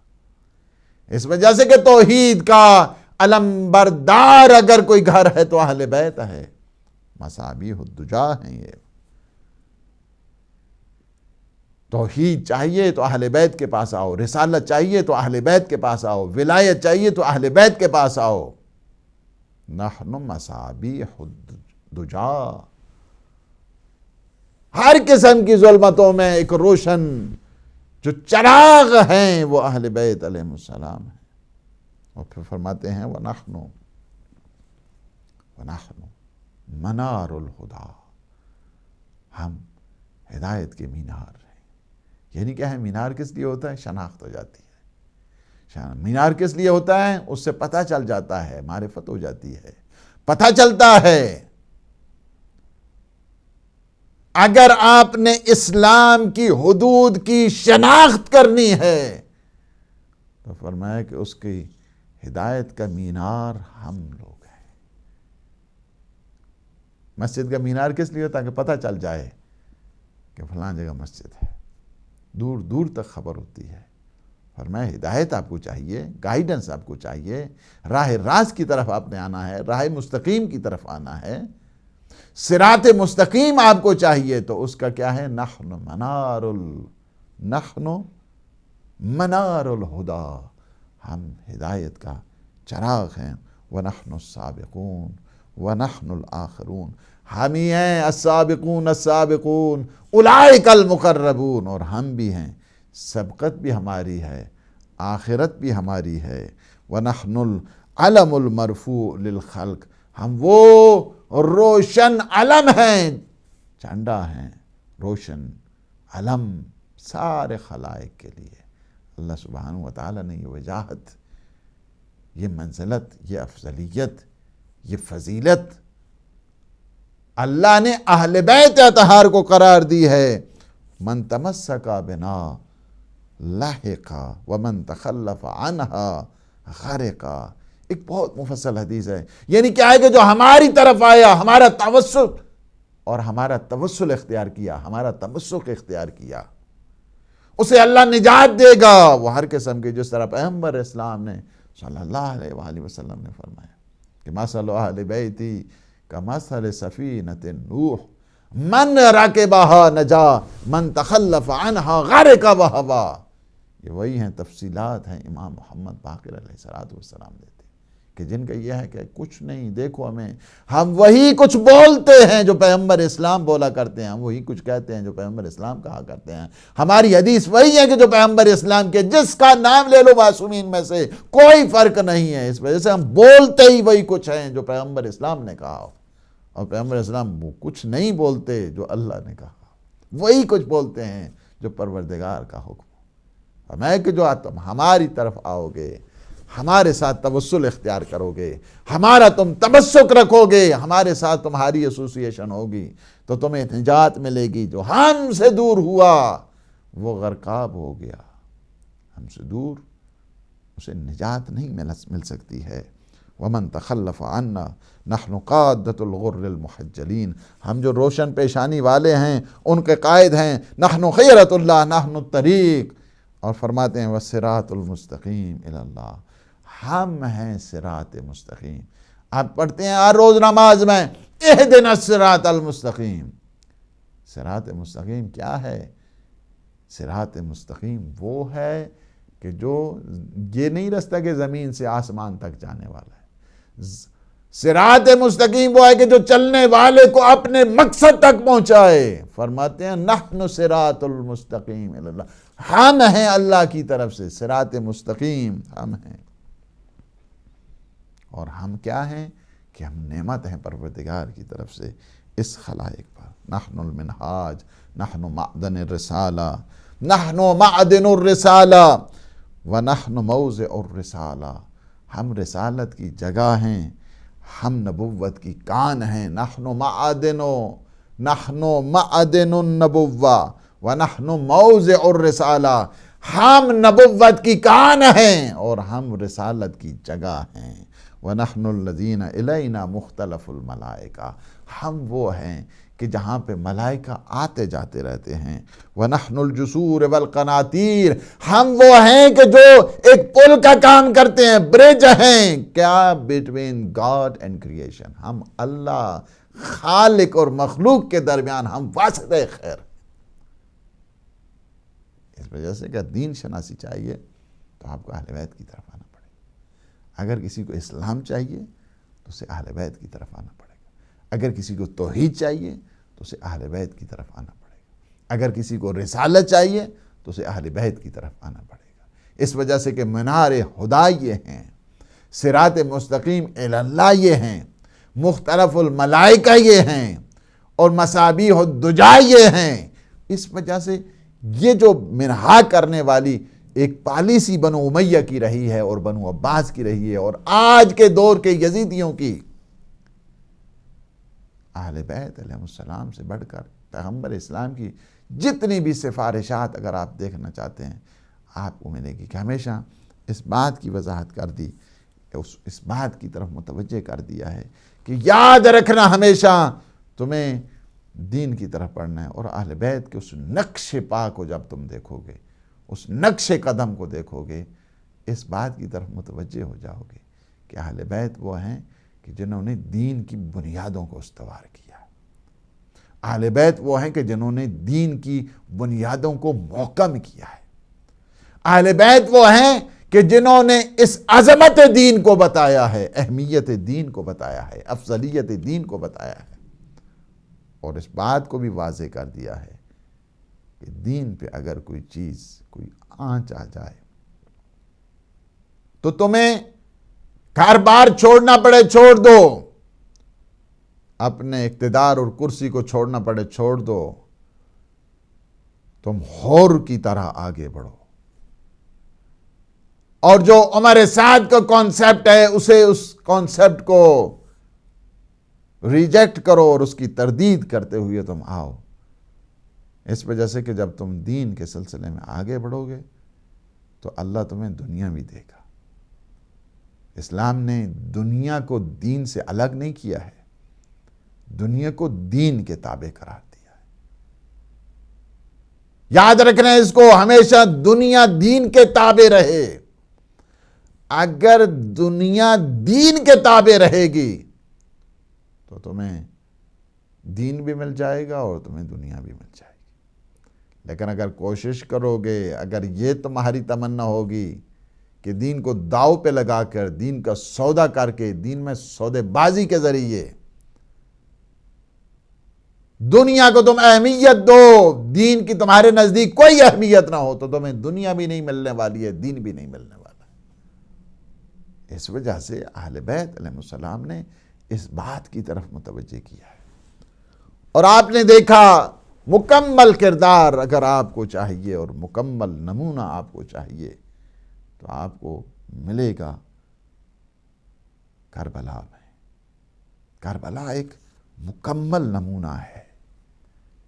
اس وجہ سے کہ توحید کا علم بردار اگر کوئی گھر ہے تو اہل بیت ہے. مصابیح الدجیٰ ہیں یہ. توحید چاہیے تو اہل بیت کے پاس آؤ، رسالت چاہیے تو اہل بیت کے پاس آؤ، ولایت چاہیے تو اہل بیت کے پاس آؤ. نحن مصابیح الدجیٰ، ہر قسم کی ظلمتوں میں ایک روشن جو چراغ ہیں وہ اہل بیت علیہ السلام ہیں. اور پھر فرماتے ہیں وَنَحْنُ مَنَارُ الْهُدَىٰ، ہم ہدایت کے مینار ہیں. یعنی کیا ہے؟ مینار کس لیے ہوتا ہے؟ شناخت ہو جاتی ہے. مینار کس لیے ہوتا ہے؟ اس سے پتہ چل جاتا ہے، معرفت ہو جاتی ہے، پتہ چلتا ہے. اگر آپ نے اسلام کی حدود کی شناخت کرنی ہے تو فرمایا کہ اس کی ہدایت کا مینار ہم لوگ ہیں. مسجد کا مینار کس لیے ہوتا ہے؟ کہ پتہ چل جائے کہ فلاں جگہ مسجد ہے، دور دور تک خبر ہوتی ہے. فرمایا ہدایت آپ کو چاہیے، گائیڈنس آپ کو چاہیے، راہ راست کی طرف آپ نے آنا ہے، راہ مستقیم کی طرف آنا ہے. صراط مستقیم آپ کو چاہیے تو اس کا کیا ہے؟ نحن منار الہدا، ہم ہدایت کا چراغ ہیں۔ وَنَحْنُ السَّابِقُونَ وَنَحْنُ الْآخِرُونَ، ہم ہی ہیں السابقون السابقون اولئک المقربون، اور ہم بھی ہیں، سبقت بھی ہماری ہے، آخرت بھی ہماری ہے۔ وَنَحْنُ الْعَلَمُ الْمَرْفُوعُ لِلْخَلْقِ، ہم وہ روشن علم ہیں، جھنڈا ہیں، روشن علم سارے خلائق کے لیے۔ اللہ سبحانہ وتعالی نے یہ وجاہت، یہ منزلت، یہ افضلیت، یہ فضیلت اللہ نے اہل بیت اطہار کو قرار دی ہے۔ من تمسک بنا لحقا ومن تخلف عنہا غرقا، ایک بہت مفصل حدیث ہے، یعنی کیا ہے کہ جو ہماری طرف آیا، ہمارا توسل اور ہمارا توسل اختیار کیا، ہمارا تمسک اختیار کیا، اسے اللہ نجات دے گا۔ وہ ہر قسم کے، جس طرح پیغمبر اسلام نے صلی اللہ علیہ وآلہ وسلم نے فرمایا کہ مثل اہل بیتی کمثل سفینۃ نوح من رکبہا نجا من تخلف عنہا غرق وہوا۔ یہ وہی ہیں تفصیلات ہیں امام محمد باقر علیہ السلام دیتے کہ جن کا یہ ہے کہ کچھ نہیں، دیکھو ہم وہی کچھ بولتے ہیں جو پیغمبر اسلام بولا کرتے ہیں، ہم وہی کچھ کہتے ہیں جو پیغمبر اسلام کہا کرتے ہیں، ہماری حدیث وہی ہے کہ جو پیغمبر اسلام کے، جس کا نام لے لو معصومین میں سے، کوئی فرق نہیں ہے۔ اس وجہ سے ہم بولتے ہی وہی کچھ ہیں جو پیغمبر اسلام نے کہا، اور پیغمبر اسلام وہ کچھ نہیں بولتے جو اللہ نے کہا، وہی کچھ بولتے ہیں جو پروردگار کا حکم۔ میں کہ جو تم ہماری طرف آؤ گے، ہمارے ساتھ توسل اختیار کرو گے، ہمارا تم تمسک رکھو گے، ہمارے ساتھ تمہاری ایسوسیشن ہوگی، تو تمہیں نجات ملے گی۔ جو ہم سے دور ہوا وہ غرقاب ہو گیا، ہم سے دور اسے نجات نہیں مل سکتی ہے۔ ومن تخلف عنا نحن قادۃ الغر المحجلین، ہم جو روشن پیشانی والے ہیں، ان کے قائد ہیں۔ نحن خیرۃ اللہ نحن الطریق، اور فرماتے ہیں والصراط المستقیم الی اللہ، ہم ہیں صراط مستقیم۔ آپ پڑھتے ہیں ہر روز نماز میں اہدنا الصراط المستقیم۔ صراط مستقیم کیا ہے؟ صراط مستقیم وہ ہے کہ جو یہ نہیں رستہ کہ زمین سے آسمان تک جانے والا ہے۔ صراط مستقیم وہ ہے کہ جو چلنے والے کو اپنے مقصد تک پہنچائے۔ فرماتے ہیں نحن صراط المستقیم الی اللہ، ہم ہیں اللہ کی طرف سے صراط مستقیم، ہم ہیں۔ اور ہم کیا ہیں کہ ہم نعمت ہیں پروردگار کی طرف سے اس خلائق پر۔ نحن المنہاج، نحن معدن الرسالہ، نحن معدن الرسالہ ونحن موضع الرسالہ، ہم رسالت کی جگہ ہیں، ہم نبوت کی کان ہیں۔ نحن معدن النبوہ ونحن موضع الرسالہ، ہم نبوت کی کان ہیں اور ہم رسالت کی جگہ ہیں۔ وَنَحْنُ الَّذِينَ إِلَيْنَا مُخْتَلَفُ الْمَلَائِكَةِ، ہم وہ ہیں کہ جہاں پہ ملائکہ آتے جاتے رہتے ہیں۔ وَنَحْنُ الْجُسُورِ وَالْقَنَاطِيرِ، ہم وہ ہیں کہ جو ایک پل کا کام کرتے ہیں، برج ہیں، کیا بٹوین گاڈ اینڈ کریشن، ہم اللہ خالق اور مخلوق کے درمیان ہم واسطہ خیر۔ اس وجہ سے کہ دین شناسی چاہیے تو آپ کو اہل بیت کی طرف آنا پڑے گا، اگر کسی کو اسلام چاہیے تو اسے اہل بیت کی طرف آنا پڑے گا، اگر کسی کو توحید چاہیے تو اسے اہل بیت کی طرف آنا پڑے گا، اگر کسی کو رسالت چاہیے تو اسے اہل بیت کی طرف آنا پڑے گا۔ اس وجہ سے کہ منار ہدا یہ ہیں، صراط مستقیم الی اللہ یہ ہیں، مختلف الملائکہ یہ ہیں، اور مصابیح الدجا یہ ہیں۔ اس وجہ سے یہ جو منہا کرنے والی ایک پالیسی بنو امیہ کی رہی ہے اور بنو عباس کی رہی ہے، اور آج کے دور کے یزیدیوں کی، اہل بیت علیہ السلام سے بڑھ کر پیغمبر اسلام کی جتنی بھی سفارشات اگر آپ دیکھنا چاہتے ہیں آپ کو ملے گی کہ ہمیشہ اس بات کی وضاحت کر دی، اس بات کی طرف متوجہ کر دیا ہے کہ یاد رکھنا ہمیشہ تمہیں دین کی طرف پڑھنا ہے، اور اہل بیت کے اس نقش پا کو جب تم دیکھو گے، اس نقش قدم کو دیکھو گے، اس بات کی طرف متوجہ ہو جاؤ گے کہ اہل بیت وہ ہیں کہ جنہوں نے دین کی بنیادوں کو استوار کیا۔ اہل بیت وہ ہیں کہ جنہوں نے دین کی بنیادوں کو محکم کیا ہے. اہل بیت وہ ہیں کہ جنہوں نے اس عظمت دین کو بتایا ہے، اہمیت دین کو بتایا ہے، افضلیت دین کو بتایا ہے، اور اس بات کو بھی واضح کر دیا ہے کہ دین پہ اگر کوئی چیز، کوئی آنچ آ جائے تو تمہیں گھر بار چھوڑنا پڑے چھوڑ دو، اپنے اقتدار اور کرسی کو چھوڑنا پڑے چھوڑ دو، تم ہور کی طرح آگے بڑھو، اور جو عمر سعد کا کانسیپٹ ہے اس کانسیپٹ کو ریجیکٹ کرو اور اس کی تردید کرتے ہوئے تم آؤ. اس وجہ سے کہ جب تم دین کے سلسلے میں آگے بڑھو گے تو اللہ تمہیں دنیا بھی دے گا. اسلام نے دنیا کو دین سے الگ نہیں کیا ہے، دنیا کو دین کے تابع قرار دیا ہے. یاد رکھنا اس کو، ہمیشہ دنیا دین کے تابع رہے. اگر دنیا دین کے تابع رہے گی تو تمہیں دین بھی مل جائے گا اور تمہیں دنیا بھی مل جائے گی. لیکن اگر کوشش کرو گے، اگر یہ تمہاری تمنا ہوگی کہ دین کو داؤ پہ لگا کر، دین کا سودا کر کے، دین میں سودے بازی کے ذریعے دنیا کو تم اہمیت دو، دین کی تمہارے نزدیک کوئی اہمیت نہ ہو، تو تمہیں دنیا بھی نہیں ملنے والی ہے، دین بھی نہیں ملنے والا ہے. اس وجہ سے اہل بیت علیہ السلام نے اس بات کی طرف متوجہ کیا ہے. اور آپ نے دیکھا مکمل کردار اگر آپ کو چاہیے اور مکمل نمونہ آپ کو چاہیے تو آپ کو ملے گا کربلا میں. کربلا ایک مکمل نمونہ ہے،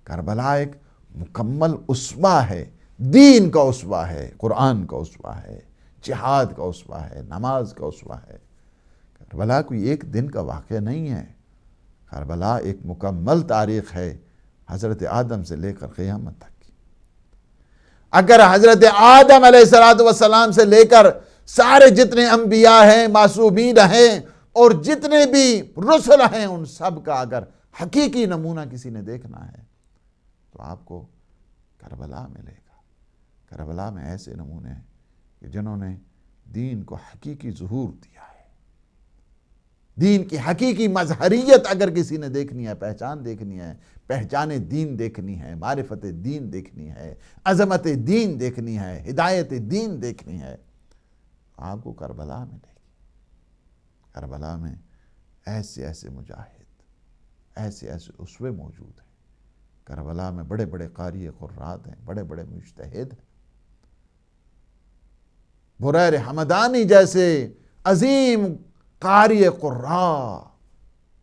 کربلا ایک مکمل اسوہ ہے، دین کا اسوہ ہے، قرآن کا اسوہ ہے، جہاد کا اسوہ ہے، نماز کا اسوہ ہے. کربلا کوئی ایک دن کا واقعہ نہیں ہے، کربلا ایک مکمل تاریخ ہے، حضرت آدم سے لے کر قیامت تک کی. اگر حضرت آدم علیہ السلام سے لے کر سارے جتنے انبیاء ہیں، معصومین ہیں، اور جتنے بھی رسل ہیں، ان سب کا اگر حقیقی نمونہ کسی نے دیکھنا ہے تو آپ کو کربلا ملے گا. کربلا میں ایسے نمونے ہیں کہ جنہوں نے دین کو حقیقی ظہور دیا ہے. دین کی حقیقی مظہریت اگر کسی نے دیکھنی ہے، پہچان دیکھنی ہے، پہچان دین دیکھنی ہے، معرفت دین دیکھنی ہے، عظمت دین دیکھنی ہے، ہدایت دین دیکھنی ہے، آپ کو کربلا ملے گی. کربلا میں ایسے ایسے مجاہد، ایسے ایسے اسوے موجود ہیں. کربلا میں بڑے بڑے قاری قرات ہیں، بڑے بڑے مجتہد ہیں. بریر حمدانی جیسے عظیم قاری قراء،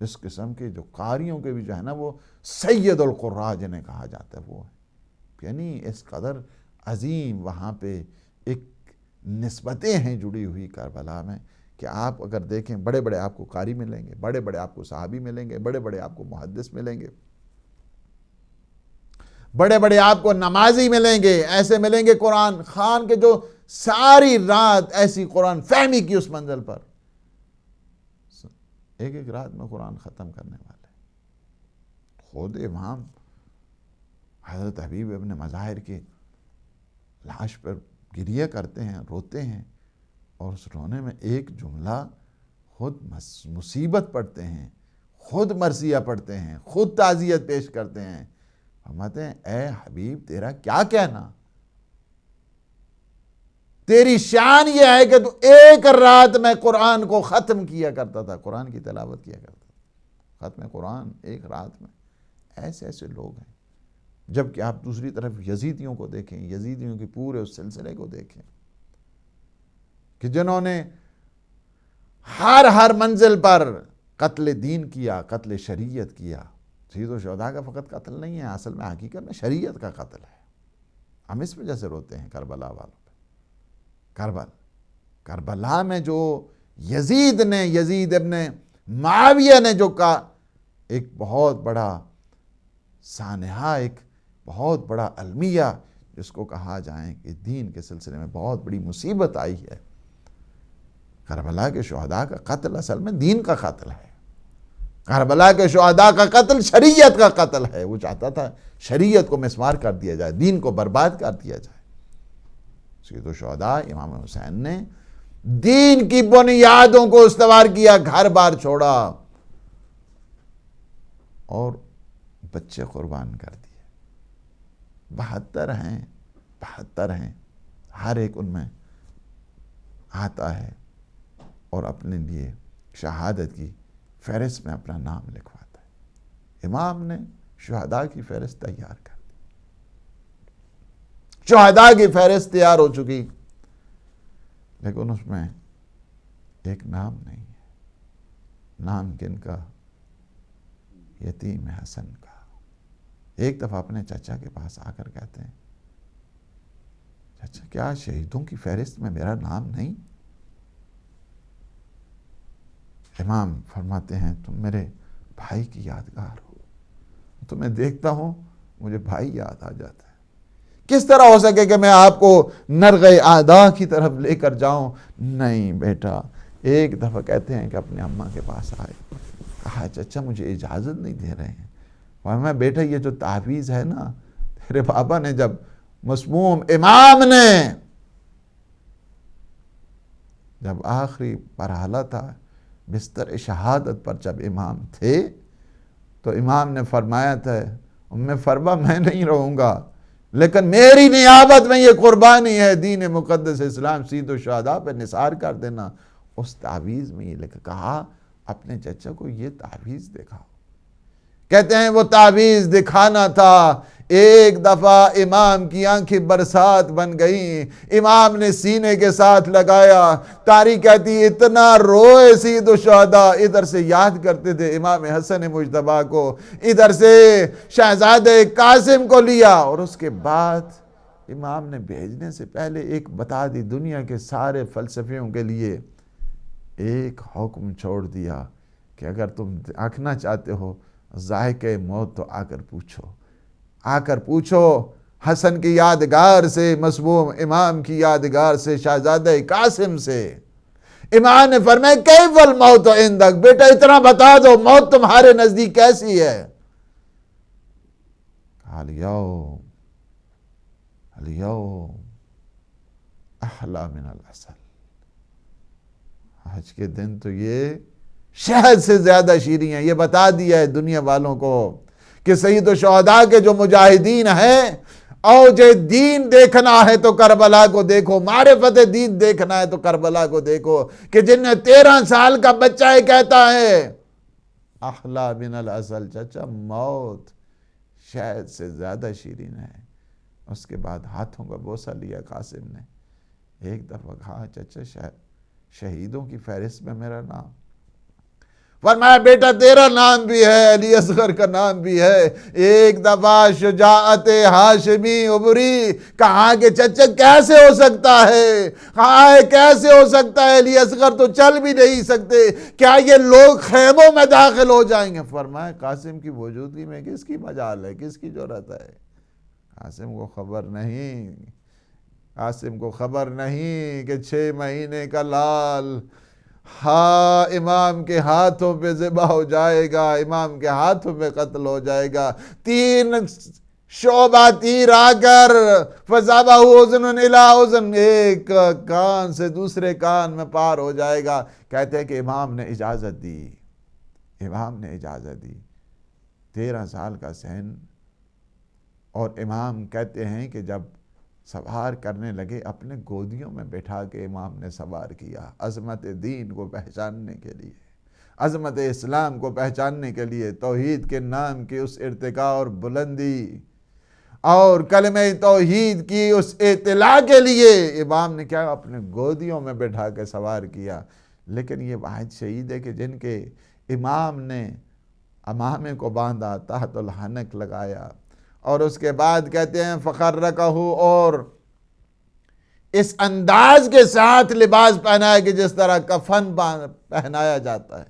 اس قسم کے جو قاریوں کے بھی جو ہے نا وہ سید القراء جنہیں کہا جاتا ہے، وہ ہے. یعنی اس قدر عظیم وہاں پہ ایک نسبتیں ہیں جڑی ہوئی کربلا میں کہ آپ اگر دیکھیں بڑے بڑے آپ کو قاری ملیں گے، بڑے بڑے آپ کو صحابی ملیں گے، بڑے بڑے آپ کو محدث ملیں گے، بڑے بڑے آپ کو نمازی ملیں گے، ایسے ملیں گے قرآن خوان کے جو ساری رات ایسی قرآن فہمی کی اس منزل پر، ایک ایک رات میں قرآن ختم کرنے والے. خود امام حضرت حبیب ابن مظاہر کی لاش پر گریہ کرتے ہیں، روتے ہیں، اور اس رونے میں ایک جملہ خود مصیبت پڑھتے ہیں، خود مرثیہ پڑھتے ہیں، خود تعزیت پیش کرتے ہیں. فرماتے ہیں اے حبیب تیرا کیا کہنا، تیری شان یہ ہے کہ تو ایک رات میں قرآن کو ختم کیا کرتا تھا، قرآن کی تلاوت کیا کرتا تھا، ختم قرآن ایک رات میں. ایسے ایسے لوگ ہیں. جبکہ آپ دوسری طرف یزیدیوں کو دیکھیں، یزیدیوں کے پورے اس سلسلے کو دیکھیں کہ جنہوں نے ہر منزل پر قتل دین کیا، قتل شریعت کیا. شہید و شہداء کا فقط قتل نہیں ہے، اصل میں حقیقت میں شریعت کا قتل ہے. ہم اس وجہ سے روتے ہیں کربلا والوں پہ. کربلا میں جو یزید ابن معاویہ نے جو کہا، ایک بہت بڑا سانحہ، ایک بہت بڑا المیہ جس کو کہا جائے کہ دین کے سلسلے میں بہت بڑی مصیبت آئی ہے. کربلا کے شہداء کا قتل اصل میں دین کا قتل ہے. کربلا کے شہداء کا قتل شریعت کا قتل ہے، وہ چاہتا تھا شریعت کو مسمار کر دیا جائے، دین کو برباد کر دیا جائے۔ سید الشہداء امام حسین نے دین کی بنیادوں کو استوار کیا، گھر بار چھوڑا اور بچے قربان کر دیے۔ 72 ہیں، ہر ایک ان میں آتا ہے اور اپنے لیے شہادت کی فہرست میں اپنا نام لکھواتا ہے۔ امام نے شہداء کی فہرست تیار کر دی، شہداء کی فہرست تیار ہو چکی، لیکن اس میں ایک نام نہیں ہے۔ نام کن کا؟ یتیم حسن کا۔ ایک دفعہ اپنے چچا کے پاس آ کر کہتے ہیں، چچا کیا شہیدوں کی فہرست میں میرا نام نہیں؟ امام فرماتے ہیں تم میرے بھائی کی یادگار ہو، تمہیں دیکھتا ہوں مجھے بھائی یاد آ جاتا ہے، کس طرح ہو سکے کہ میں آپ کو نرغِ اعداء کی طرف لے کر جاؤں؟ نہیں بیٹا، ایک دفعہ کہتے ہیں کہ اپنے اماں کے پاس آئے، کہا چچا مجھے اجازت نہیں دے رہے ہیں۔ فرمایا بیٹا یہ جو تعویذ ہے نا، تیرے بابا نے جب مسموم امام نے جب آخری مرحلہ تھا، بستر شہادت پر جب امام تھے تو امام نے فرمایا تھا فرما میں نہیں رہوں گا، لیکن میری نیابت میں یہ قربانی ہے، دین مقدس اسلام سید الشہداء پہ نثار کر دینا۔ اس تعویذ میں یہ لکھا، کہا اپنے چچا کو یہ تعویذ دکھاؤ۔ کہتے ہیں وہ تعویذ دکھانا تھا، ایک دفعہ امام کی آنکھیں برسات بن گئیں، امام نے سینے کے ساتھ لگایا، تاریخ کہتی اتنا روئے سید الشہداء، ادھر سے یاد کرتے تھے امام حسن مجتبیٰ کو، ادھر سے شہزادہ قاسم کو لیا، اور اس کے بعد امام نے بھیجنے سے پہلے ایک بتا دی، دنیا کے سارے فلسفیوں کے لیے ایک حکم چھوڑ دیا کہ اگر تم دیکھنا چاہتے ہو ذائقہ موت تو آ کر پوچھو حسن کی یادگار سے، مسموم امام کی یادگار سے، شہزادہ قاسم سے۔ امام نے فرمایا کیف الموت عندک، بیٹا اتنا بتا دو موت تمہارے نزدیک کیسی ہے؟ الیوم احلی من العسل، آج کے دن تو یہ شہد سے زیادہ شیریں ہیں۔ یہ بتا دیا ہے دنیا والوں کو کہ سید الشہداء کے جو مجاہدین ہیں، اوج دین دیکھنا ہے تو کربلا کو دیکھو، معرفت دین دیکھنا ہے تو کربلا کو دیکھو، کہ جن میں 13 سال کا بچہ ہی کہتا ہے احلی من العسل، چچا موت شہد سے زیادہ شیریں ہے۔ اس کے بعد ہاتھوں کا بوسہ لیا قاسم نے، ایک دفعہ کہا چچا شہیدوں کی فہرست میں میرا نام؟ فرمایا بیٹا تیرا نام بھی ہے، علی اصغر کا نام بھی ہے۔ ایک دفعہ شجاعت ہاشمی ابری، کہا کہ چچا کیسے ہو سکتا ہے، کیسے ہو سکتا ہے، علی اصغر تو چل بھی نہیں سکتے، کیا یہ لوگ خیموں میں داخل ہو جائیں گے؟ فرمایا قاسم کی موجودگی میں کس کی مجال ہے، کس کی جرأت ہے؟ قاسم کو خبر نہیں کہ 6 مہینے کا لال امام کے ہاتھوں پہ ذبح ہو جائے گا، امام کے ہاتھوں پہ قتل ہو جائے گا۔ 3 شعبہ تیر آ کر فَذَبَحُ أُذْنٌ إِلَىٰ أُذْنٍ، ایک کان سے دوسرے کان میں پار ہو جائے گا۔ کہتے ہیں کہ امام نے اجازت دی، 13 سال کا سن، اور امام کہتے ہیں کہ جب سوار کرنے لگے اپنے گودیوں میں بٹھا کے امام نے سوار کیا، عظمت دین کو پہچاننے کے لیے، عظمت اسلام کو پہچاننے کے لیے، توحید کے نام کی اس ارتقاء اور بلندی اور کلمہ توحید کی اس اطلاع کے لیے امام نے کیا اپنے گودیوں میں بٹھا کے سوار کیا۔ لیکن یہ واحد شہید ہے کہ جن کے امام نے امامے کو باندھا، تحت الحنک لگایا، اور اس کے بعد کہتے ہیں فخرکہ، اور اس انداز کے ساتھ لباس پہنایا کہ جس طرح کفن پہنایا جاتا ہے۔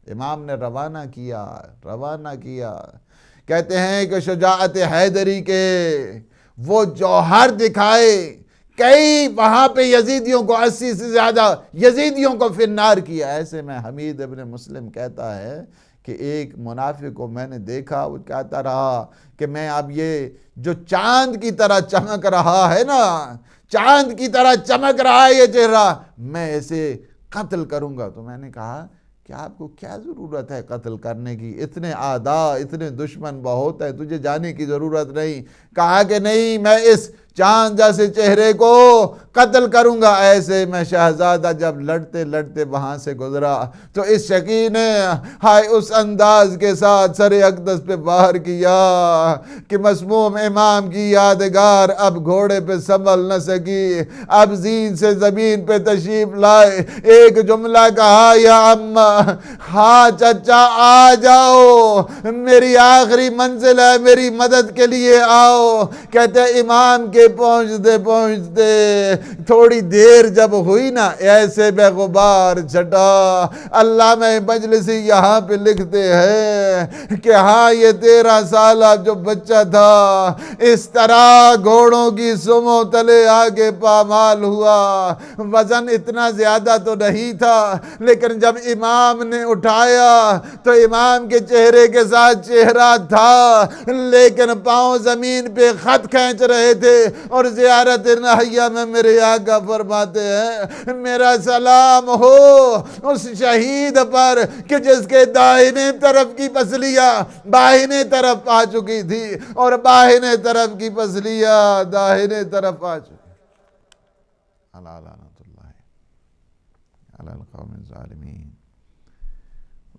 امام نے روانہ کیا۔ کہتے ہیں کہ شجاعت حیدری کے وہ جوہر دکھائے، کئی وہاں پہ یزیدیوں کو 80 سے زیادہ یزیدیوں کو فنار کیا۔ ایسے میں حمید ابن مسلم کہتا ہے کہ ایک منافق کو میں نے دیکھا، وہ کہتا رہا کہ میں اب یہ جو چاند کی طرح چمک رہا ہے نا، چاند کی طرح چمک رہا ہے یہ چہرہ، میں اسے قتل کروں گا۔ تو میں نے کہا کہ آپ کو کیا ضرورت ہے قتل کرنے کی، اتنے اعداء، اتنے دشمن بہت ہے، تجھے جانے کی ضرورت نہیں۔ کہا کہ نہیں، میں اس چاند جیسے چہرے کو قتل کروں گا۔ ایسے میں شہزادہ جب لڑتے لڑتے وہاں سے گزرا تو اس شقی نے ہائے اس انداز کے ساتھ سر اقدس پہ باہر کیا کہ مسموم امام کی یادگار اب گھوڑے پہ سنبھل نہ سکی، اب زین سے زمین پہ تشریف لائے، ایک جملہ کہا یا اماں، ہاں چچا آ جاؤ، میری آخری منزل ہے، میری مدد کے لیے آؤ۔ کہتے امام کے پہنچتے پہنچتے تھوڑی دیر جب ہوئی نا، ایسے بے غبار چھٹا۔ علامہ مجلسی یہاں پہ لکھتے ہیں کہ ہاں یہ 13 سالہ جو بچہ تھا اس طرح گھوڑوں کی سموں تلے آگے پامال ہوا۔ وزن اتنا زیادہ تو نہیں تھا، لیکن جب امام نے اٹھایا تو امام کے چہرے کے ساتھ چہرہ تھا، لیکن پاؤں زمین پہ خط کھینچ رہے تھے۔ اور زیارت نہیہ میں میرے آقا فرماتے ہیں میرا سلام ہو اس شہید پر کہ جس کے داہنے طرف کی پسلیاں باہنے طرف آ چکی تھی، اور باہنے طرف کی پسلیاں داہنے طرف آ چکی۔ اللہ لعنت اللہ علی القوم الظالمین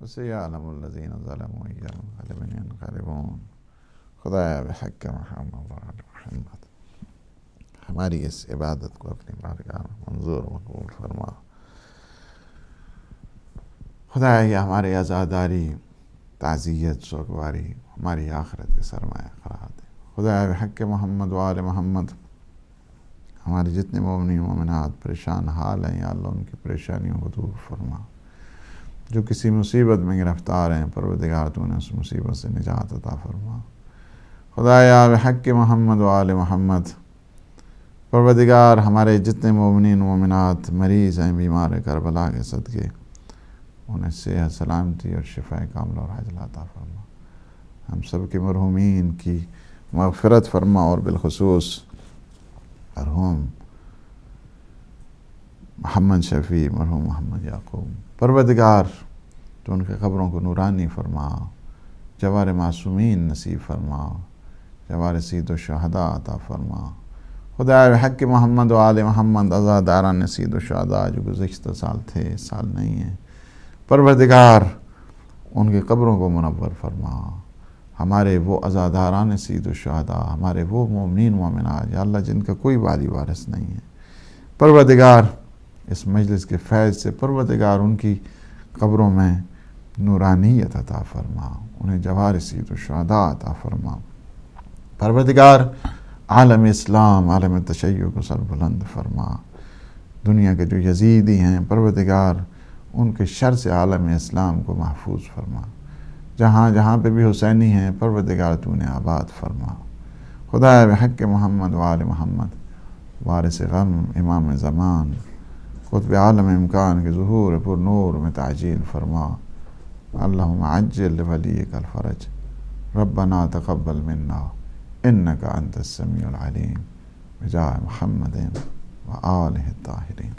وسيعلم الذين ظلموا أي منقلب ينقلبون۔ خدایا بحق محمد وآل محمد ہماری اس عبادت کو اپنی بارگاہ میں منظور و مقبول فرما۔ خدایا یہ ہمارے عزاداری، تعزیت، سوگواری ہماری آخرت کے سرمایہ قرار دے۔ خدایا بحق محمد وآل محمد ہمارے جتنے مومنین مومنات پریشان حال ہیں یا اللہ ان کی پریشانیوں کو دور فرما۔ جو کسی مصیبت میں گرفتار ہیں پروردگار تو انہیں اس مصیبت سے نجات عطا فرما۔ خدایا بحق محمد وآل محمد پروردگار ہمارے جتنے مومنین مومنات مریض ہیں بیمار کربلا کے صدقے انہیں صحت سلامتی اور شفا کاملہ اور عاجلہ عطا فرما۔ ہم سب کے مرحومین کی مغفرت فرما، اور بالخصوص مرحوم محمد شفیع، مرحوم محمد یعقوب، پروردگار تو ان کے قبروں کو نورانی فرما، جوار معصومین نصیب فرما، جوار سید و شہداء عطا فرما۔ خدا بحق محمد و آل محمد عزاداران سید و شہداء جو گزشتہ سال تھے اس سال نہیں ہیں، پروردگار ان کی قبروں کو منور فرما۔ ہمارے وہ عزاداران سید و شہداء، ہمارے وہ مومنین مومنات یا اللہ جن کا کوئی والی وارث نہیں ہے، پروردگار اس مجلس کے فیض سے پروردگار ان کی قبروں میں نورانیت عطا فرما، انہیں جوار سید و شہداء عطا فرما۔ پروردگار عالم اسلام، عالم تشیع کو سر بلند فرما۔ دنیا کے جو یزیدی ہیں پروردگار ان کے شر سے عالم اسلام کو محفوظ فرما۔ جہاں جہاں پہ بھی حسینی ہیں پروردگار تو انہیں آباد فرما۔ خدا بحق محمد و آل محمد وارث غم امام زمان قطب عالم امکان کے ظہور پر نور میں تعجیل فرما۔ اللہم عجل لولیک الفرج، ربنا تقبل منا انک انت السمیع العلیم، بجاہ محمد و آلہ الطاہرین۔